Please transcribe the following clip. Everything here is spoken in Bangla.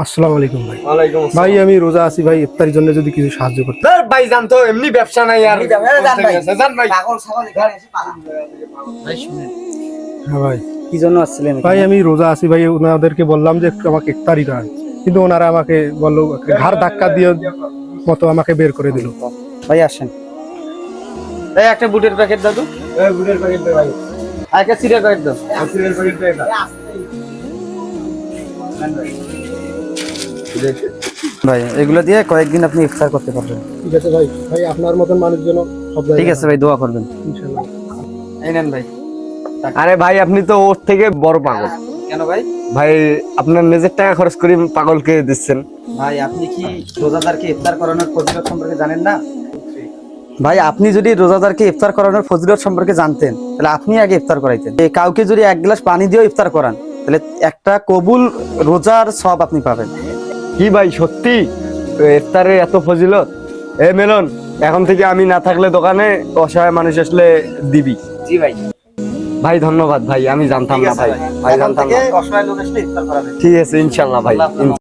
আসসালামু আলাইকুম ভাই। ওয়ালাইকুম ভাই আসসালাম। আমি রোজা আছি ভাই, ইফতারির জন্য যদি কিছু সাহায্য করতে। ধর ভাই জান তো এমনি ব্যবসা নাই আর জান ভাই হ্যাঁ ভাই, কি জন্য আসছিলেন? ভাই আমি রোজা আছি ভাই, ওনাদেরকে বললাম যে একটু আমাকে ইফতারি দেন, কিন্তু ওনারা আমাকে বললো ঘাড় ধাক্কা দিয়ে মতো আমাকে বের করে দিল। ভাই আসেন। এই একটা বুটের প্যাকেট দাও তো। এই বুটের প্যাকেট দে ভাই, আর একটা সিরিয়াল প্যাকেট দাও। সিরিয়াল প্যাকেট দে এটা ভাই এগুলো দিয়ে কয়েকদিন আপনি ইফতার করতে পারবেন। ঠিক আছে ভাই, ভাই আপনার মতন মানুষজন সব ঠিক জায়গায় আছে ভাই, দোয়া করবেন। ইনশাআল্লাহ। এই নেন ভাই। আরে ভাই আপনি তো ওর থেকে বড় পাগল কেন ভাই? ভাই, আপনার নিজের টাকা খরচ করে পাগলকে দিচ্ছেন। ভাই আপনি কি রোজাদারকে ইফতার করানোর ফজিলত সম্পর্কে জানেন না? ভাই আপনি যদি রোজাদারকে ইফতার করানোর ফজিলত সম্পর্কে জানতেন তাহলে আপনি আগে ইফতার করাইতেন। এই কাউকে যদি এক গ্লাস পানি দিয়েও ইফতার করান তাহলে একটা কবুল রোজার সব আপনি পাবেন। কি ভাই সত্যি ইফতারের এত ফজিলত? এ মেলন, এখন থেকে আমি না থাকলে দোকানে অসহায় মানুষ আসলে দিবি। জি ভাই। ভাই ধন্যবাদ ভাই, আমি জানতাম না ভাই, ভাই এখন জানতাম থেকে না। অসহায় লোক আসলে ইফতার করাবেন। ঠিক আছে ইনশাল্লাহ ভাই। আল্লাহ হাফেজ।